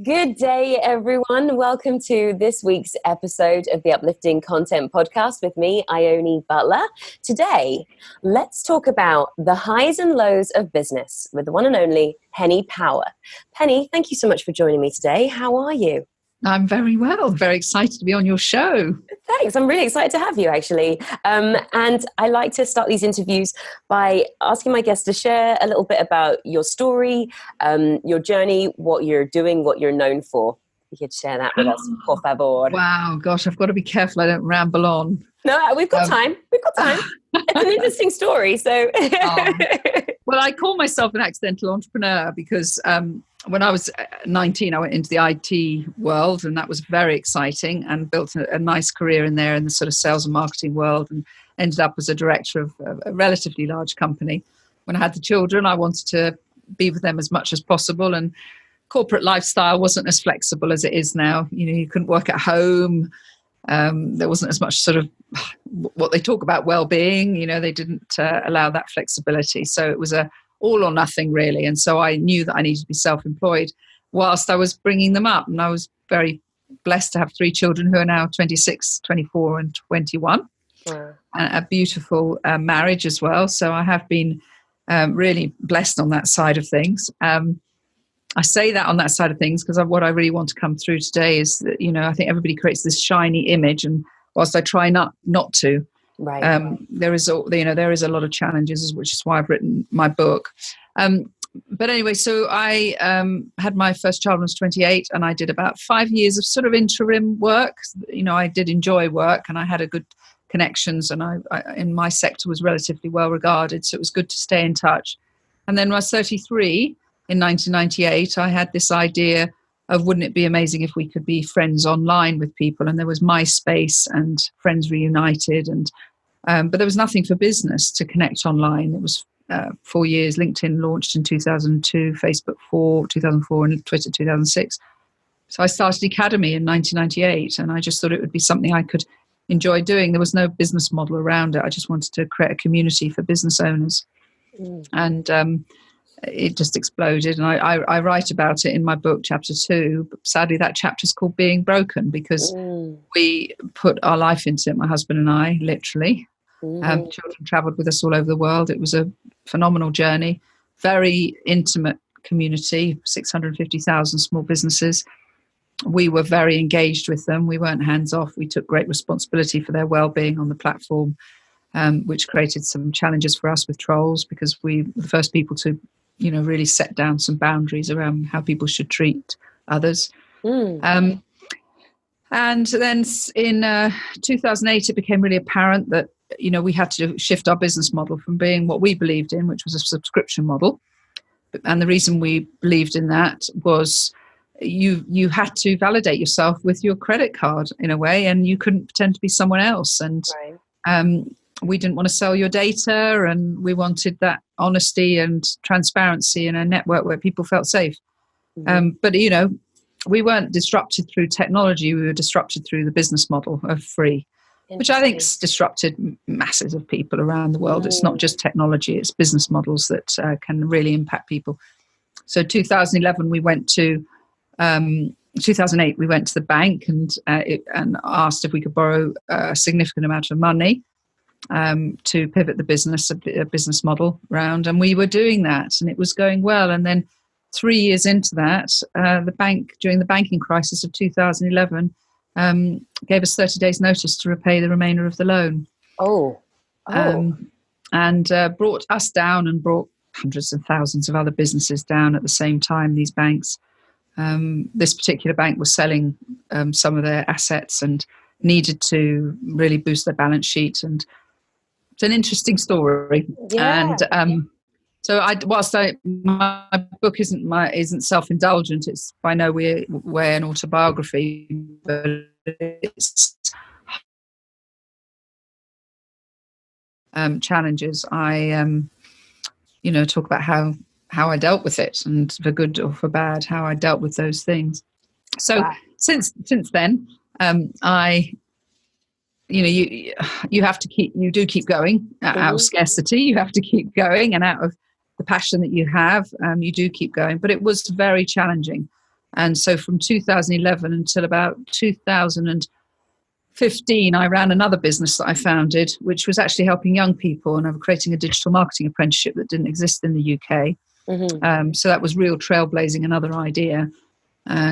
Good day, everyone. Welcome to this week's episode of the Uplifting Content podcast with me, Ione Butler. Today, let's talk about the highs and lows of business with the one and only Penny Power. Penny, thank you so much for joining me today. How are you? I'm very well, very excited to be on your show. Thanks. I'm really excited to have you, actually. And I like to start these interviews by asking my guests to share a little bit about your story, your journey, what you're doing, what you're known for. You could share that with us, por favor. Wow, gosh, I've got to be careful I don't ramble on. No, we've got time. We've got time. It's an interesting story. So, Well, I call myself an accidental entrepreneur because when I was 19, I went into the IT world, and that was very exciting, and built a nice career in there in the sort of sales and marketing world, and ended up as a director of a relatively large company. When I had the children, I wanted to be with them as much as possible, and corporate lifestyle wasn't as flexible as it is now. You know, you couldn't work at home. There wasn't as much sort of what they talk about well-being. You know, they didn't allow that flexibility. So it was a all or nothing, really. And so I knew that I needed to be self-employed whilst I was bringing them up. And I was very blessed to have 3 children who are now 26, 24 and 21. Wow. And a beautiful marriage as well. So I have been really blessed on that side of things. I say that on that side of things because what I really want to come through today is that, you know, I think everybody creates this shiny image, and whilst I try not to, right. There is a lot of challenges, which is why I've written my book. But anyway, so I had my first child when I was 28, and I did about 5 years of sort of interim work. You know, I did enjoy work, and I had a good connections, and I in my sector was relatively well regarded, so it was good to stay in touch. And then when I was 33, in 1998, I had this idea of, wouldn't it be amazing if we could be friends online with people? And there was MySpace and Friends Reunited, and but there was nothing for business to connect online. It was 4 years. LinkedIn launched in 2002, Facebook 2004, and Twitter 2006. So I started Academy in 1998, and I just thought it would be something I could enjoy doing. There was no business model around it. I just wanted to create a community for business owners. And it just exploded, and I write about it in my book, chapter 2. But sadly, that chapter is called Being Broken, because we put our life into it, my husband and I, literally. Children travelled with us all over the world. It was a phenomenal journey, very intimate community, 650,000 small businesses. We were very engaged with them. We weren't hands off. We took great responsibility for their well-being on the platform, which created some challenges for us with trolls, because we were the first people to, you know, really set down some boundaries around how people should treat others. And then in 2008, it became really apparent that, you know, we had to shift our business model from being what we believed in, which was a subscription model. And the reason we believed in that was you had to validate yourself with your credit card in a way, and you couldn't pretend to be someone else. And we didn't want to sell your data, and we wanted that honesty and transparency in a network where people felt safe. But, you know, we weren't disrupted through technology. We were disrupted through the business model of free, which I think's disrupted masses of people around the world. It's not just technology, it's business models that can really impact people. So 2011, we went to 2008, we went to the bank and asked if we could borrow a significant amount of money to pivot the business, a business model round. And we were doing that, and it was going well. And then 3 years into that, the bank, during the banking crisis of 2011, gave us 30 days notice to repay the remainder of the loan. And brought us down, and brought hundreds of thousands of other businesses down at the same time, these banks. This particular bank was selling some of their assets and needed to really boost their balance sheet. And it's an interesting story. Yeah. And so my book isn't self-indulgent. It's by no way an autobiography, but it's challenges. I talk about how I dealt with it, and for good or for bad, how I dealt with those things. So since then, you have to keep going out of scarcity. You have to keep going, and out of the passion that you have, you do keep going. But it was very challenging. And so from 2011 until about 2015, I ran another business that I founded, which was actually helping young people, and I'm creating a digital marketing apprenticeship that didn't exist in the UK. So that was real trailblazing, another idea.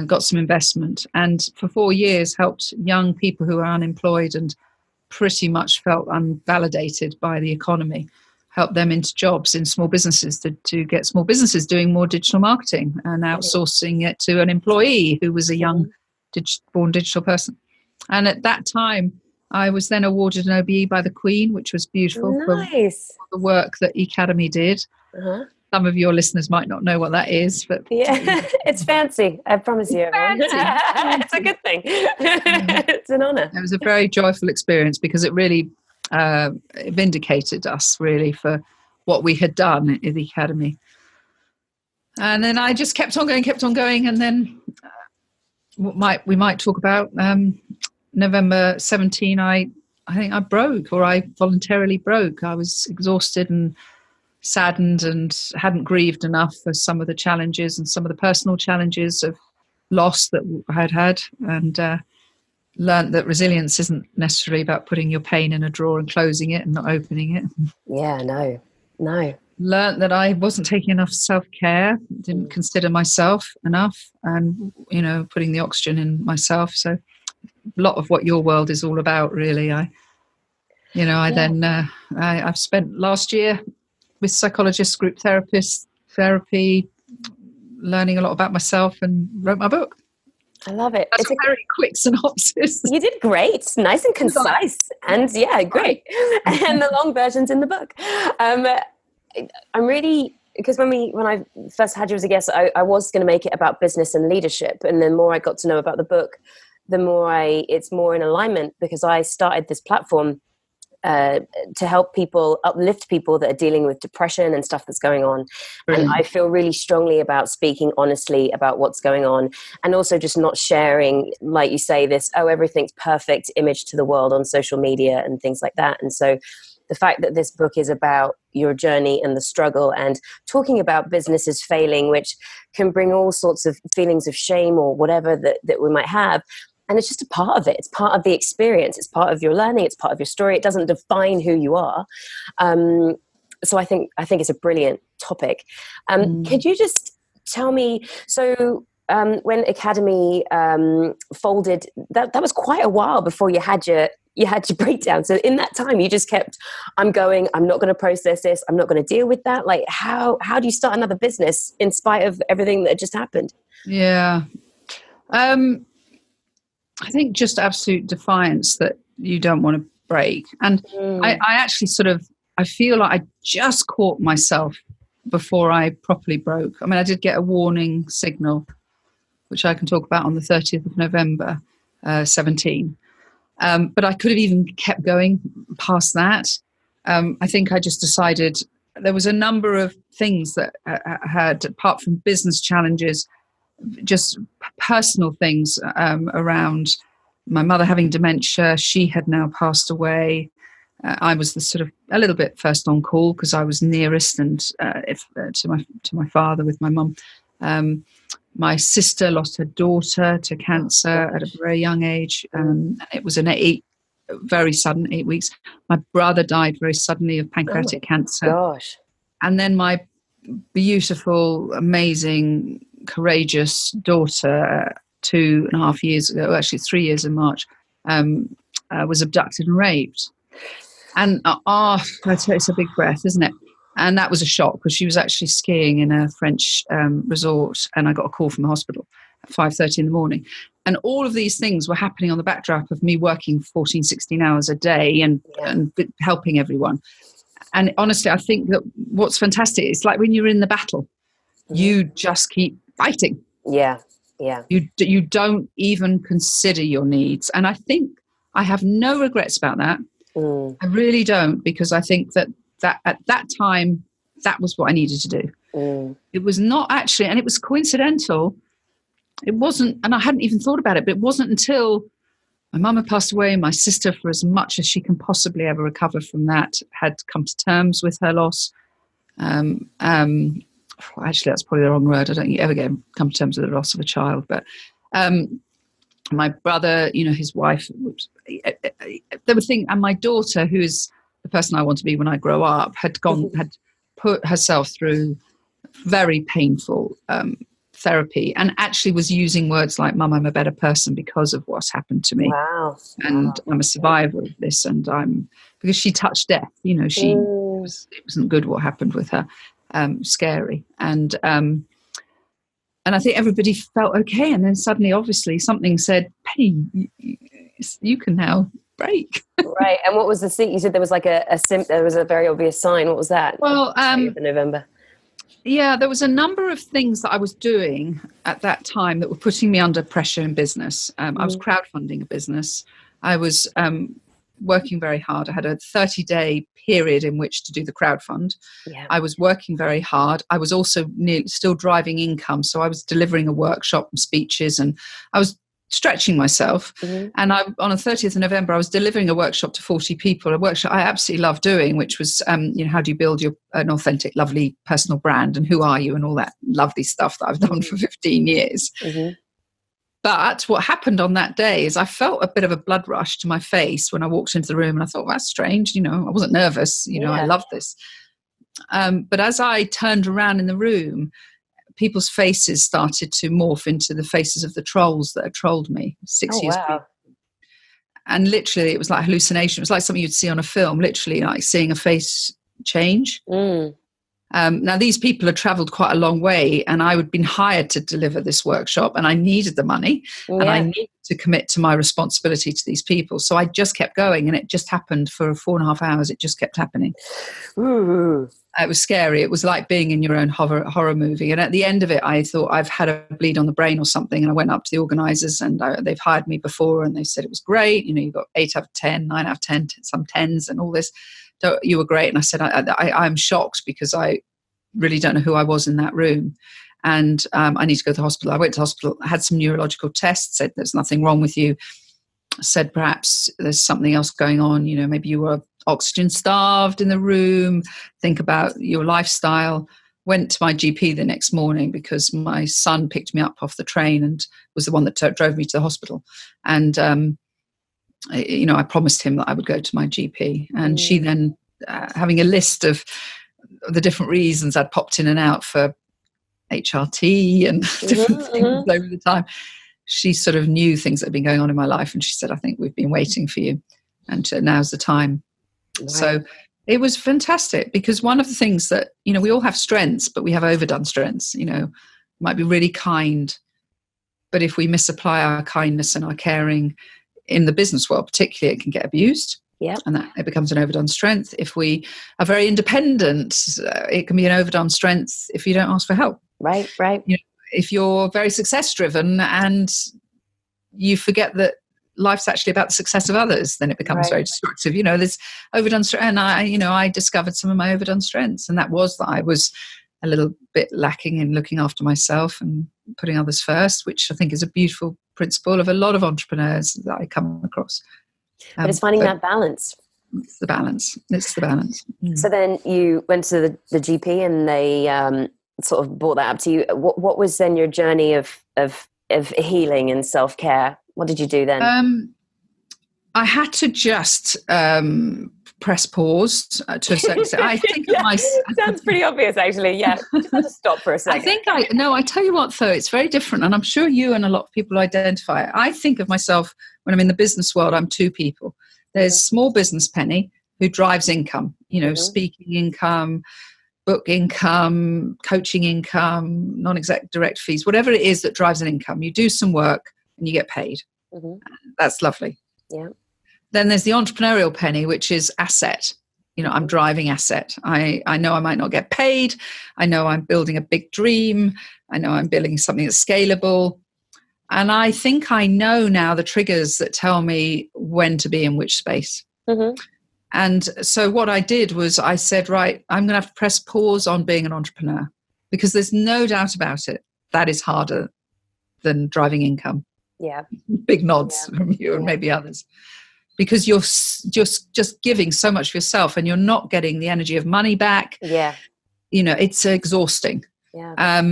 Got some investment, and for 4 years helped young people who are unemployed and pretty much felt unvalidated by the economy, help them into jobs in small businesses to get small businesses doing more digital marketing and outsourcing it to an employee who was a young born digital person. And at that time, I was then awarded an OBE by the Queen, which was beautiful for the work that Academy did. Some of your listeners might not know what that is, but it's fancy. I promise you, everyone. It's a good thing. It's an honor. It was a very joyful experience because it really vindicated us really for what we had done in the Academy. And then I just kept on going. And then we might talk about November 17. I think I broke, or I voluntarily broke. I was exhausted and saddened and hadn't grieved enough for some of the challenges and some of the personal challenges of loss that I had, and learned that resilience isn't necessarily about putting your pain in a drawer and closing it and not opening it. No. Learned that I wasn't taking enough self-care, didn't consider myself enough, and putting the oxygen in myself. So a lot of what your world is all about, really. I've spent last year with psychologists, group therapists, therapy, learning a lot about myself, and wrote my book. I love it. That's a very quick synopsis. You did great. Nice and concise. And great. And the long version's in the book. I'm really, because when I first had you as a guest, I was going to make it about business and leadership. And the more I got to know about the book, the more it's more in alignment, because I started this platform to help people, uplift people that are dealing with depression and stuff that's going on. Brilliant. And I feel really strongly about speaking honestly about what's going on, and also just not sharing, like you say, this, everything's perfect image to the world on social media and things like that. And so the fact that this book is about your journey and the struggle, and talking about businesses failing, which can bring all sorts of feelings of shame or whatever that we might have. And it's just a part of it. It's part of the experience. It's part of your learning. It's part of your story. It doesn't define who you are. So I think it's a brilliant topic. Could you just tell me, so when Academy folded, that was quite a while before you had your breakdown. So in that time, you just kept, I'm not going to process this. I'm not going to deal with that. Like, how do you start another business in spite of everything that just happened? Yeah. I think just absolute defiance that you don't want to break. And I actually I feel like I just caught myself before I properly broke. I mean, I did get a warning signal, which I can talk about, on the 30th of November, 17. But I could have even kept going past that. I think I just decided there was a number of things that I had, apart from business challenges, just personal things around my mother having dementia. She had now passed away. I was the a little bit first on call because I was nearest and to my father with my mum. My sister lost her daughter to cancer at a very young age. It was very sudden, 8 weeks. My brother died very suddenly of pancreatic cancer. Gosh. And then my beautiful, amazing, courageous daughter 2.5 years ago, actually 3 years in March, was abducted and raped. And I tell you, it's a big breath, isn't it? And that was a shock because she was actually skiing in a French resort, and I got a call from the hospital at 5:30 in the morning. And all of these things were happening on the backdrop of me working 14, 16 hours a day and helping everyone. And honestly, I think that what's fantastic, it's like when you're in the battle, you just keep fighting. Yeah. You don't even consider your needs. And I think I have no regrets about that. I really don't, because I think that at that time, that was what I needed to do. It was not actually, and it was coincidental. It wasn't, and I hadn't even thought about it, but it wasn't until my mum had passed away, my sister, for as much as she can possibly ever recover from that, had come to terms with her loss, actually, that's probably the wrong word. I don't think you ever come to terms with the loss of a child. But my brother, his wife, there were things, and my daughter, who is the person I want to be when I grow up, had put herself through very painful therapy, and actually was using words like, "Mum, I'm a better person because of what's happened to me." Wow. And I'm a survivor of this, and because she touched death, it wasn't good what happened with her, scary. And I think everybody felt okay. And then suddenly, obviously, something said, "Hey, you can now break." Right. And what was the scene? You said there was like there was a very obvious sign. What was that? Well, the November. Yeah, there was a number of things that I was doing at that time that were putting me under pressure in business. I was crowdfunding a business. I was working very hard. I had a 30-day period in which to do the crowdfund. Yeah. I was working very hard. I was also still driving income. So I was delivering a workshop and speeches, and I was stretching myself. And on the 30th of November, I was delivering a workshop to 40 people, a workshop I absolutely love doing, which was, how do you build an authentic, lovely personal brand, and who are you, and all that lovely stuff that I've done for 15 years. But what happened on that day is I felt a bit of a blood rush to my face when I walked into the room, and I thought, well, that's strange. I wasn't nervous. I love this. But as I turned around in the room, people's faces started to morph into the faces of the trolls that had trolled me 6 years before. And literally, it was like hallucination. It was like something you'd see on a film, literally like seeing a face change. Now, these people had traveled quite a long way, and I had been hired to deliver this workshop, and I needed the money, and I needed to commit to my responsibility to these people. So I just kept going, and it just happened for 4.5 hours. It just kept happening. Ooh. It was scary. It was like being in your own horror movie. And at the end of it, I thought, I've had a bleed on the brain or something. And I went up to the organisers, and they've hired me before, and they said it was great. You got 8 out of 10, 9 out of 10, some 10s and all this. So you were great. And I said, I'm shocked because I really don't know who I was in that room. And I need to go to the hospital. I went to the hospital, had some neurological tests, said there's nothing wrong with you. Said perhaps there's something else going on. Maybe you were oxygen starved in the room. Think about your lifestyle. Went to my GP the next morning because my son picked me up off the train and was the one that drove me to the hospital. And, I promised him that I would go to my GP. And she then, having a list of the different reasons I'd popped in and out for HRT and different things over the time, she sort of knew things that had been going on in my life. And she said, I think we've been waiting for you, and now's the time. Right. So it was fantastic, because one of the things that, we all have strengths, but we have overdone strengths. Might be really kind, but if we misapply our kindness and our caring in the business world, particularly, it can get abused. Yeah. And that it becomes an overdone strength. If we are very independent, it can be an overdone strength if you don't ask for help. Right. If you're very success driven and you forget that life's actually about the success of others, then it becomes very destructive. There's overdone strength. And I discovered some of my overdone strengths, and that was that I was a little bit lacking in looking after myself and putting others first, which I think is a beautiful principle of a lot of entrepreneurs that I come across. But it's finding that balance. It's the balance. So then you went to the GP, and they sort of brought that up to you. What was then your journey of healing and self-care? What did you do then? I had to just press pause to a certain extent. I think sounds pretty obvious, actually. Yeah, just had to stop for a second. I tell you what, though, it's very different, and I'm sure you and a lot of people identify it. I think of myself when I'm in the business world. I'm two people. There's small business Penny, who drives income. Speaking income, book income, coaching income, non-exec direct fees, whatever it is that drives an income. You do some work and you get paid. That's lovely. Yeah. Then there's the entrepreneurial Penny, which is asset. I'm driving asset. I know I might not get paid. I know I'm building a big dream. I know I'm building something that's scalable. And I think I know now the triggers that tell me when to be in which space. And so what I did was I said, right, I'm going to have to press pause on being an entrepreneur, because there's no doubt about it. That is harder than driving income. Yeah. Big nods from you and maybe others, because you're just giving so much of yourself, and you're not getting the energy of money back. Yeah. It's exhausting. Yeah.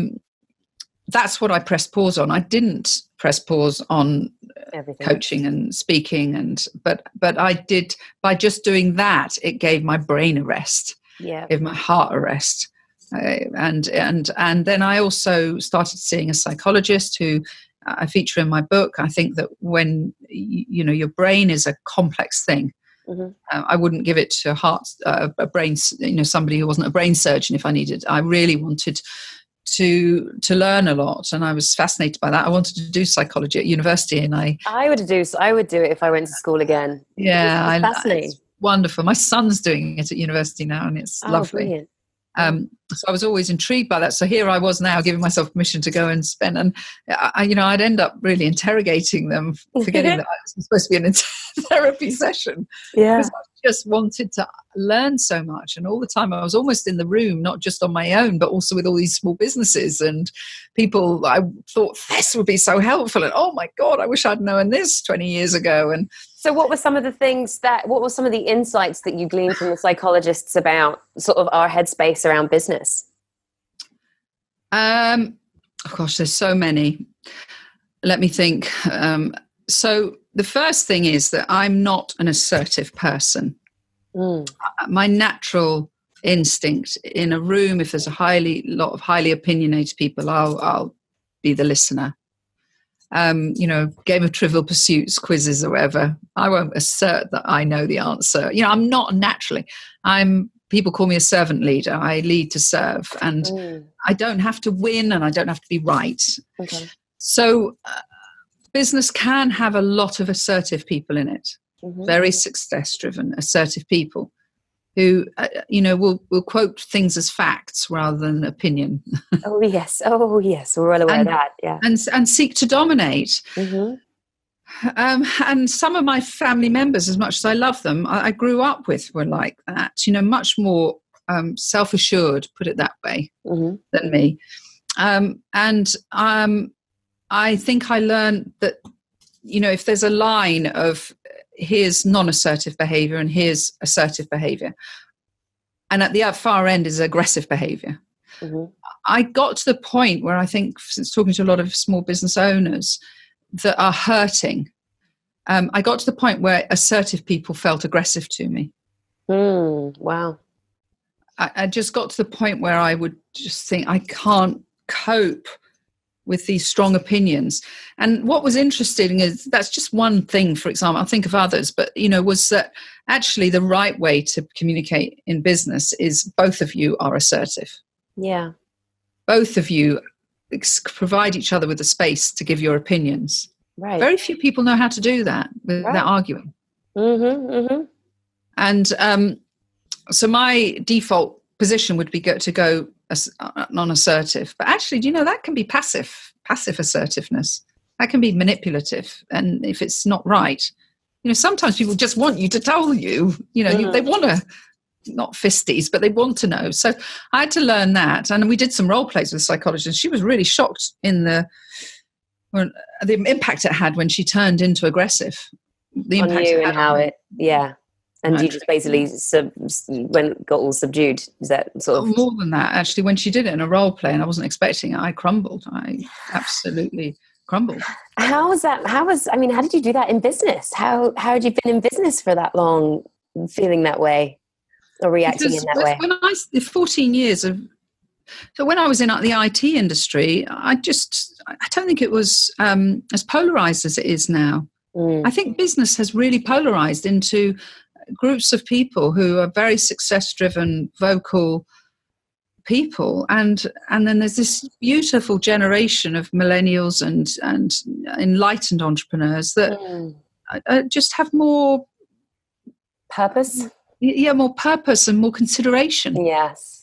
That's what I pressed pause on. I didn't press pause on Everything. coaching and speaking, but I did, by just doing that, it gave my brain a rest, gave my heart a rest. And then I also started seeing a psychologist who I feature in my book. I think that when your brain is a complex thing, I wouldn't give it to a brain, somebody who wasn't a brain surgeon if I needed. I really wanted to learn a lot, and I was fascinated by that. I wanted to do psychology at university, and I would do it if I went to school again. Yeah, it's fascinating. It's wonderful. My son's doing it at university now, and it's lovely. Brilliant. So I was always intrigued by that. So here I was now giving myself permission to go and spend, and I'd end up really interrogating them, forgetting that it was supposed to be an therapy session. Yeah. Because I just wanted to learn so much. And all the time I was almost in the room, not just on my own, but also with all these small businesses and people. I thought this would be so helpful. And oh my God, I wish I'd known this 20 years ago. And so what were some of the insights that you gleaned from the psychologists about sort of our headspace around business? Oh gosh, there's so many. Let me think. So the first thing is that I'm not an assertive person. My natural instinct in a room, if there's a lot of highly opinionated people, I'll be the listener. Game of Trivial Pursuits, quizzes or whatever, I won't assert that I know the answer. I'm not naturally. People call me a servant leader. I lead to serve, and I don't have to win, and I don't have to be right. Okay. So business can have a lot of assertive people in it, very success-driven, assertive people who, will quote things as facts rather than opinion. Oh yes, we're all aware of that. Yeah, and seek to dominate. And some of my family members, as much as I love them, I grew up with were like that. Much more self-assured, put it that way, than me. I think I learned that, if there's a line of here's non-assertive behavior and here's assertive behavior, and at the far end is aggressive behavior. I got to the point where I think, since talking to a lot of small business owners that are hurting, I got to the point where assertive people felt aggressive to me. Wow. I just got to the point where I would just think, I can't cope with these strong opinions. And what was interesting is that's just one thing. For example, I'll think of others, but was that actually the right way to communicate in business is both of you are assertive. Yeah. Both of you provide each other with the space to give your opinions. Right. Very few people know how to do that without arguing. And so my default position would be to go non-assertive, but actually, that can be passive assertiveness. That can be manipulative, and if it's not right, sometimes people just want you to tell you, they want to, not fisties, but they want to know. So I had to learn that, and we did some role plays with psychologists. She was really shocked in the impact it had when she turned into aggressive. The on impact you it had and how on it, yeah. And you just basically got all subdued. Is that sort of more than that? Actually, when she did it in a role play, and I wasn't expecting it, I crumbled. I absolutely crumbled. How did you do that in business? How had you been in business for that long, feeling that way or reacting in that way? When 14 years of. So when I was in the IT industry, I don't think it was as polarized as it is now. I think business has really polarized into groups of people who are very success-driven, vocal people, and then there's this beautiful generation of millennials and enlightened entrepreneurs that just have more purpose. Yeah, more purpose and more consideration. Yes.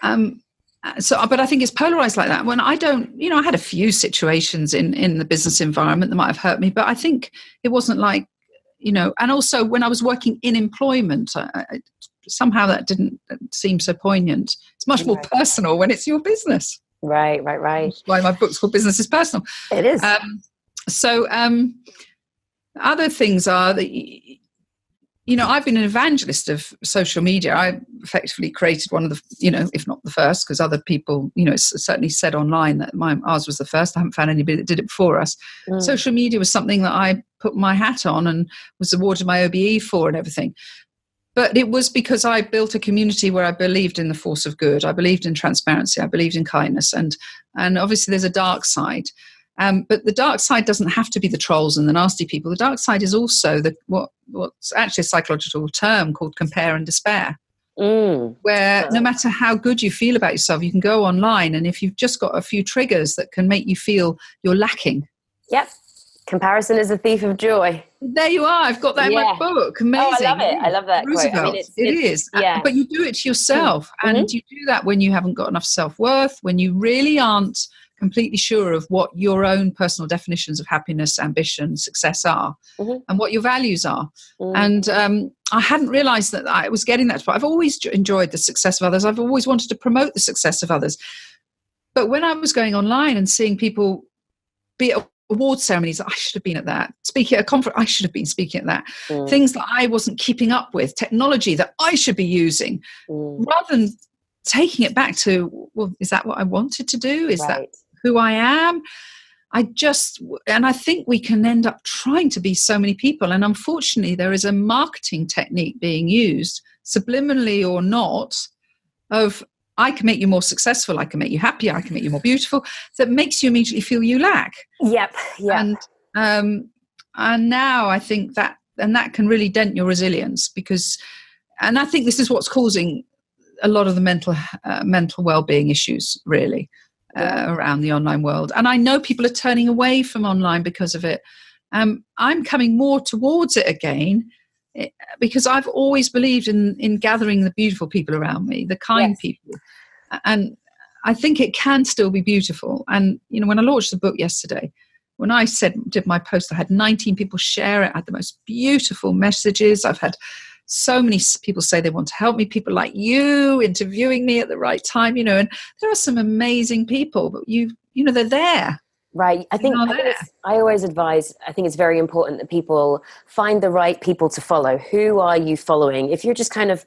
But I think it's polarized like that. When I had a few situations in the business environment that might have hurt me, but I think it wasn't like, and also when I was working in employment, somehow that didn't seem so poignant. It's much more personal when it's your business. Right. That's why my book's called Business is Personal. It is. Other things are that I've been an evangelist of social media. I effectively created one of the, if not the first, because other people, it's certainly said online that ours was the first. I haven't found anybody that did it before us. Social media was something that I put my hat on and was awarded my OBE for and everything. But it was because I built a community where I believed in the force of good. I believed in transparency. I believed in kindness. And obviously there's a dark side. But the dark side doesn't have to be the trolls and the nasty people. The dark side is also what's actually a psychological term called compare and despair, where no matter how good you feel about yourself, you can go online, and if you've just got a few triggers that can make you feel you're lacking. Yep. Comparison is a thief of joy. There you are. I've got that in my book. Amazing. Oh, I love it. I love that Roosevelt. quote. I mean, it is. Yeah. But you do it to yourself. And you do that when you haven't got enough self-worth, when you really aren't completely sure of what your own personal definitions of happiness, ambition, success are, and what your values are. And I hadn't realized that I was getting that. I've always enjoyed the success of others. I've always wanted to promote the success of others. But when I was going online and seeing people be at award ceremonies, I should have been at that. Speaking at a conference, I should have been speaking at that. Things that I wasn't keeping up with, technology that I should be using, rather than taking it back to, well, is that what I wanted to do? Is that who I am? And I think we can end up trying to be so many people. And unfortunately, there is a marketing technique being used, subliminally or not, of I can make you more successful, I can make you happier, I can make you more beautiful, that makes you immediately feel you lack. Yep. And now I think that can really dent your resilience, and I think this is what's causing a lot of the mental well-being issues, really, around the online world. And I know people are turning away from online because of it. I'm coming more towards it again, because I've always believed in gathering the beautiful people around me, the kind people. And I think it can still be beautiful. And, when I launched the book yesterday, when I did my post, I had 19 people share it. I had the most beautiful messages. I've had so many people say they want to help me, people like you interviewing me at the right time, and there are some amazing people, but they're there. Right. I think I always advise, I think it's very important that people find the right people to follow. Who are you following? If you're just kind of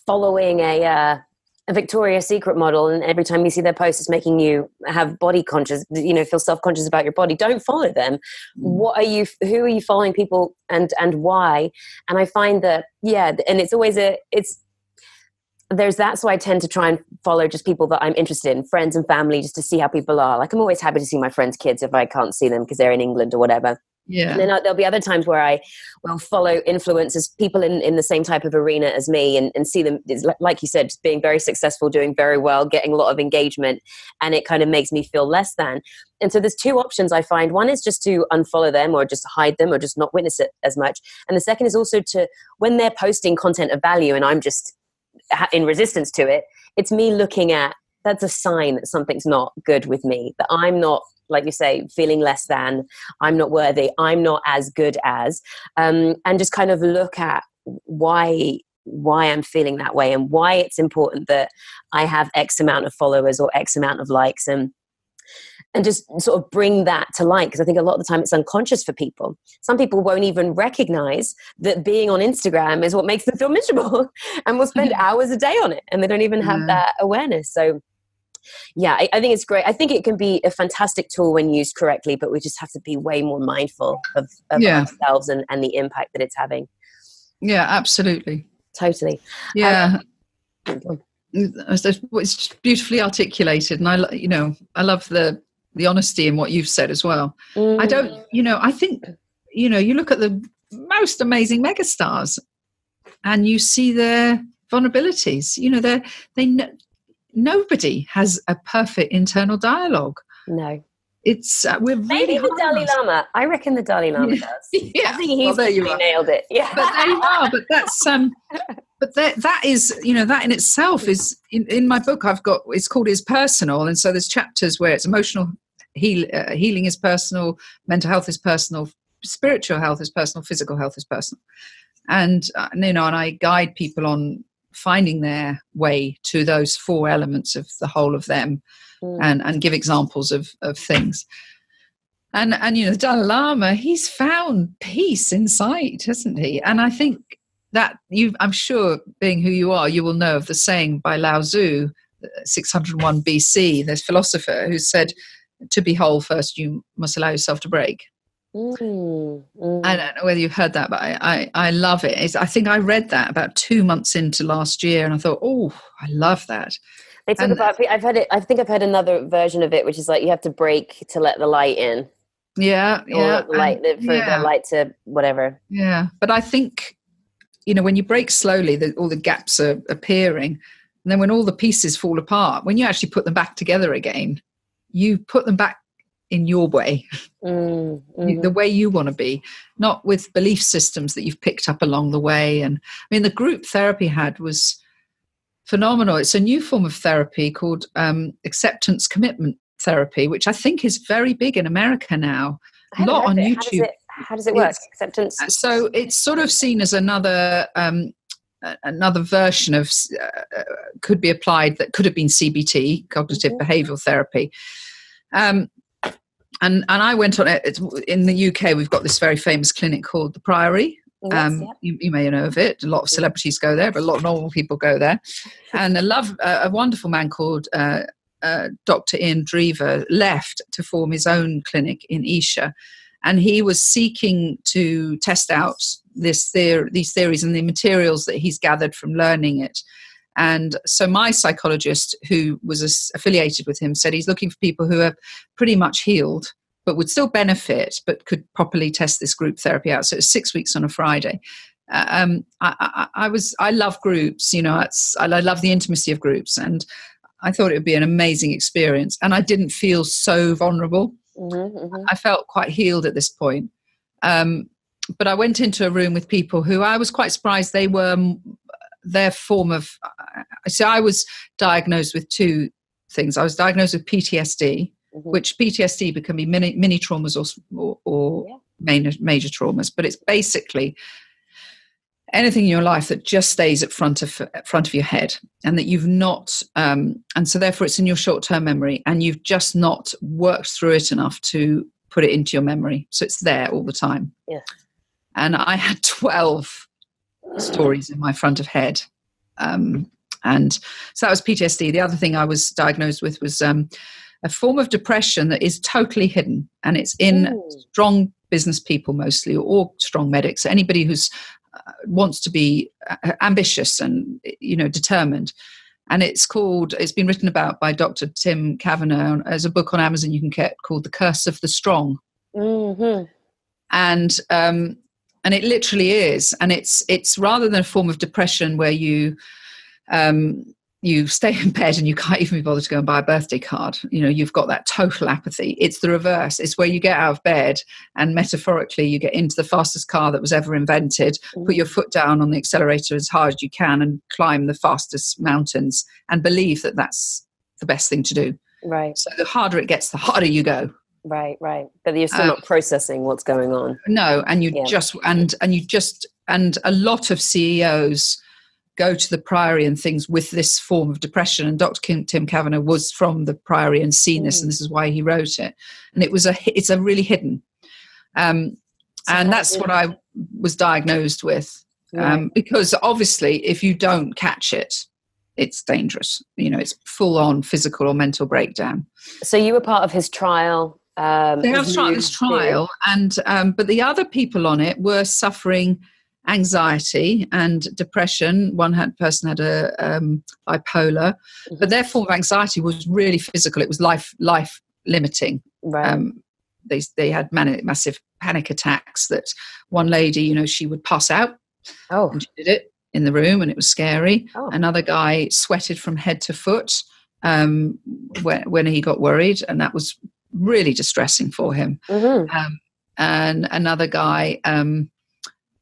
following a Victoria's Secret model, and every time you see their post it's making you have body conscious, feel self-conscious about your body, don't follow them. Who are you following, people, and why? And I find that, and it's always there's that. So I tend to try and follow just people that I'm interested in, friends and family, just to see how people are. Like, I'm always happy to see my friends' kids if I can't see them because they're in England or whatever. Yeah. And then there'll be other times where I will follow influencers, people in the same type of arena as me, and see them, like you said, being very successful, doing very well, getting a lot of engagement, and it kind of makes me feel less than. And so there's two options I find. One is just to unfollow them, or just hide them, or just not witness it as much. And the second is also to, when they're posting content of value and I'm just in resistance to it, it's me looking at, that's a sign that something's not good with me, that I'm not, like you say, feeling less than, I'm not worthy, I'm not as good as, and just kind of look at why I'm feeling that way, and why it's important that I have X amount of followers or X amount of likes, and just sort of bring that to light, because I think a lot of the time it's unconscious for people. Some people won't even recognize that being on Instagram is what makes them feel miserable, and will spend hours a day on it, and they don't even have that awareness. So I think it's great. I think it can be a fantastic tool when used correctly, but we just have to be way more mindful of ourselves and the impact that it's having. Yeah, absolutely. Totally. Yeah. It's beautifully articulated, and I love the honesty in what you've said as well. I think, you look at the most amazing megastars and you see their vulnerabilities. Nobody has a perfect internal dialogue. No. It's we're really maybe the Dalai Lama. I reckon the Dalai Lama does. Yeah, I think he's nailed it. Yeah, but there you are. But that's but that is, that in itself is in my book. It's called Is Personal, and so there's chapters where it's emotional healing is personal, mental health is personal, spiritual health is personal, physical health is personal, and and I guide people on finding their way to those four elements of the whole of them. And give examples of things. And the Dalai Lama, he's found peace inside, hasn't he? And I think I'm sure, being who you are, you will know of the saying by Lao Tzu, 601 BC, this philosopher who said, to be whole first, you must allow yourself to break. I don't know whether you've heard that, but I love it. I think I read that about 2 months into last year, and I thought, oh, I love that. They talk about, I've heard it, I think I've heard another version of it, which is like you have to break to let the light in. Yeah, or the light, the light to whatever. Yeah, but I think, when you break slowly, all the gaps are appearing. And then when all the pieces fall apart, when you actually put them back together again, you put them back in your way, the way you want to be, not with belief systems that you've picked up along the way. And I mean, the group therapy had was phenomenal. It's a new form of therapy called acceptance commitment therapy, which I think is very big in America now. A lot on YouTube. How does it work? Acceptance. So it's sort of seen as another version of could be applied, that could have been CBT, cognitive behavioral therapy. And I went on it. In the UK, we've got this very famous clinic called the Priory. You may know of it. A lot of celebrities go there, but a lot of normal people go there. And a wonderful man called Dr. Ian Drever left to form his own clinic in Esher. And he was seeking to test out these theories and the materials that he's gathered from learning it. And so my psychologist, who was affiliated with him, said he's looking for people who are pretty much healed, but would still benefit, but could properly test this group therapy out. So it's 6 weeks on a Friday. I love groups, I love the intimacy of groups, and I thought it would be an amazing experience. And I didn't feel so vulnerable. I felt quite healed at this point. But I went into a room with people who I was quite surprised they were their form of. So I was diagnosed with two things. I was diagnosed with PTSD, which PTSD can be mini traumas or major traumas, but it's basically anything in your life that just stays at front of your head, and that you've not, and so therefore it's in your short-term memory, and you've just not worked through it enough to put it into your memory. So it's there all the time. Yeah. And I had 12 stories in my front of head. And so that was PTSD. The other thing I was diagnosed with was a form of depression that is totally hidden, and it's in strong business people mostly, or strong medics, anybody who's wants to be ambitious and determined. And it's been written about by Dr. Tim Kavanagh as a book on Amazon you can get, called The Curse of the Strong. And it literally is, and it's rather than a form of depression where you stay in bed and you can't even be bothered to go and buy a birthday card. You've got that total apathy. It's the reverse. It's where you get out of bed and metaphorically you get into the fastest car that was ever invented, put your foot down on the accelerator as hard as you can and climb the fastest mountains and believe that that's the best thing to do. Right. So the harder it gets, the harder you go. Right. But you're still not processing what's going on. No. And and a lot of CEOs go to the Priory and things with this form of depression. And Dr. Tim Kavanagh was from the Priory and seen this, and this is why he wrote it. And it's a really hidden. And that's what I was diagnosed with. Because obviously if you don't catch it, it's dangerous. It's full on physical or mental breakdown. So you were part of his trial. I was part of this trial, but the other people on it were suffering anxiety and depression. One person had a bipolar, but their form of anxiety was really physical. It was life limiting. Right. They had massive panic attacks. That one lady, she would pass out. Oh, and she did it in the room, and it was scary. Oh. Another guy sweated from head to foot when he got worried, and that was really distressing for him. And another guy.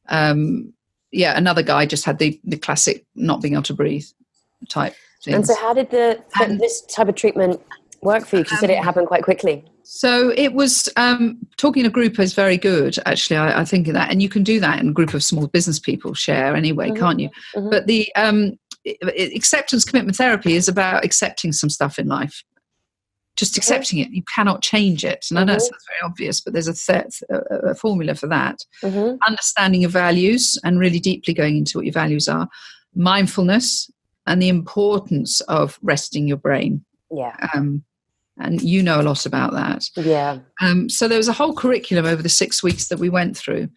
Another guy just had the classic not being able to breathe type things. And so how did this type of treatment work for you? You said it happened quite quickly. So it was, talking in a group is very good, actually. I think of that. And you can do that in a group of small business people share anyway, can't you? But the acceptance commitment therapy is about accepting some stuff in life. just accepting it. You cannot change it. And I know it sounds very obvious, but there's a formula for that. Understanding your values and really deeply going into what your values are. Mindfulness and the importance of resting your brain. Yeah. And you know a lot about that. Yeah. So there was a whole curriculum over the 6 weeks that we went through.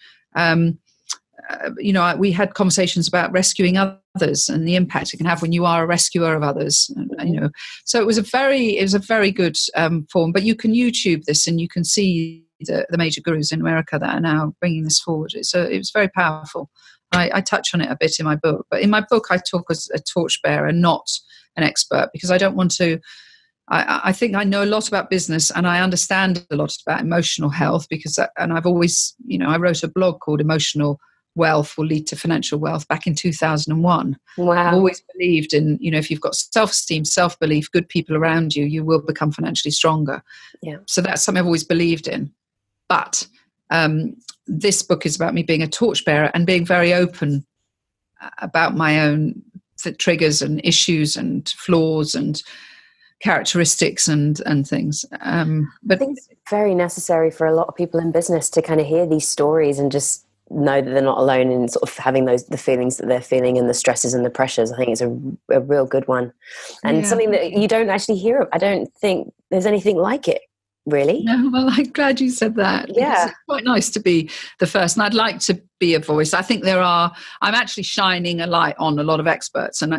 We had conversations about rescuing others and the impact it can have when you are a rescuer of others. So it was a very good form. But you can YouTube this and you can see the major gurus in America that are now bringing this forward. So it was very powerful. I touch on it a bit in my book, but in my book I talk as a torchbearer, not an expert, because I don't want to. I think I know a lot about business and I understand a lot about emotional health and I've always, I wrote a blog called Emotional Wealth Will Lead to Financial Wealth back in 2001. Wow. I've always believed in, if you've got self-esteem, self-belief, good people around you, you will become financially stronger. Yeah. So that's something I've always believed in. But this book is about me being a torchbearer and being very open about my own triggers and issues and flaws and characteristics and things. But I think it's very necessary for a lot of people in business to kind of hear these stories and just know that they're not alone in sort of having the feelings that they're feeling and the stresses and the pressures. I think it's a real good one, and something that you don't actually hear of. I don't think there's anything like it, really. No, well, I'm glad you said that. Yeah. It's quite nice to be the first, and I'd like to be a voice. I think I'm actually shining a light on a lot of experts, and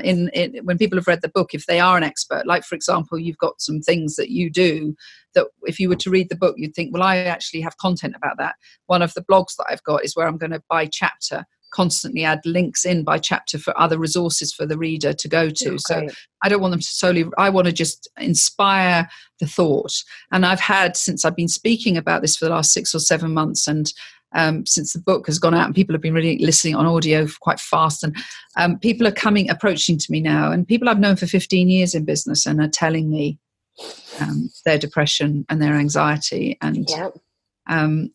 when people have read the book, if they are an expert, like for example, you've got some things that you do that if you were to read the book, you'd think, well, I actually have content about that. One of the blogs that I've got is where I'm going to, by chapter, constantly add links in by chapter for other resources for the reader to go to. So I don't want them to I want to just inspire the thought. And I've had, since I've been speaking about this for the last 6 or 7 months, and since the book has gone out and people have been really listening on audio quite fast, and people are approaching to me now, and people I've known for 15 years in business and are telling me their depression and their anxiety. And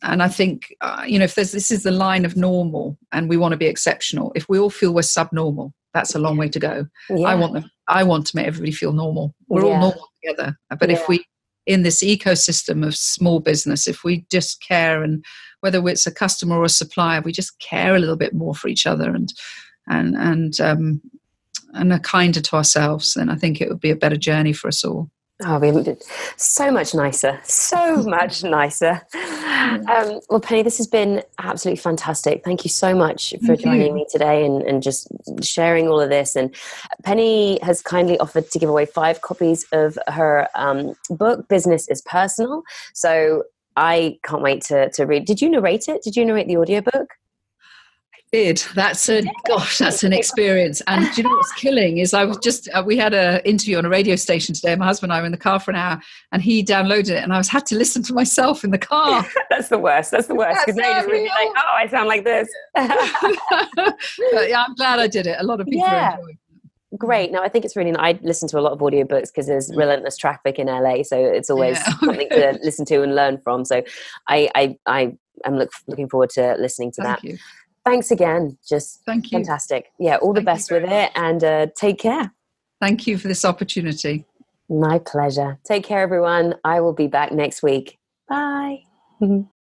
I think, if this is the line of normal and we want to be exceptional, if we all feel we're subnormal, that's a long way to go. Yeah. I want to make everybody feel normal. We're all normal together. But if we, in this ecosystem of small business, if we just care, and whether it's a customer or a supplier, we just care a little bit more for each other and are kinder to ourselves, then I think it would be a better journey for us all. Oh, so much nicer. So much nicer. Well, Penny, this has been absolutely fantastic. Thank you so much for joining me today and just sharing all of this. And Penny has kindly offered to give away 5 copies of her book, Business is Personal. So I can't wait to read. Did you narrate it? Did you narrate the audiobook? That's an experience. And do you know what's killing is we had an interview on a radio station today. My husband and I were in the car for an hour and he downloaded it and I had to listen to myself in the car. That's the worst. Because now you're really like, oh, I sound like this. But yeah, I'm glad I did it. A lot of people are enjoying it. Great. No, I think it's really nice. I listen to a lot of audiobooks because there's relentless traffic in LA. So it's always something to listen to and learn from. So I am looking forward to listening to that. Thank you. Thanks again. Thank you. Fantastic. Yeah, all the best with it and take care. Thank you for this opportunity. My pleasure. Take care, everyone. I will be back next week. Bye.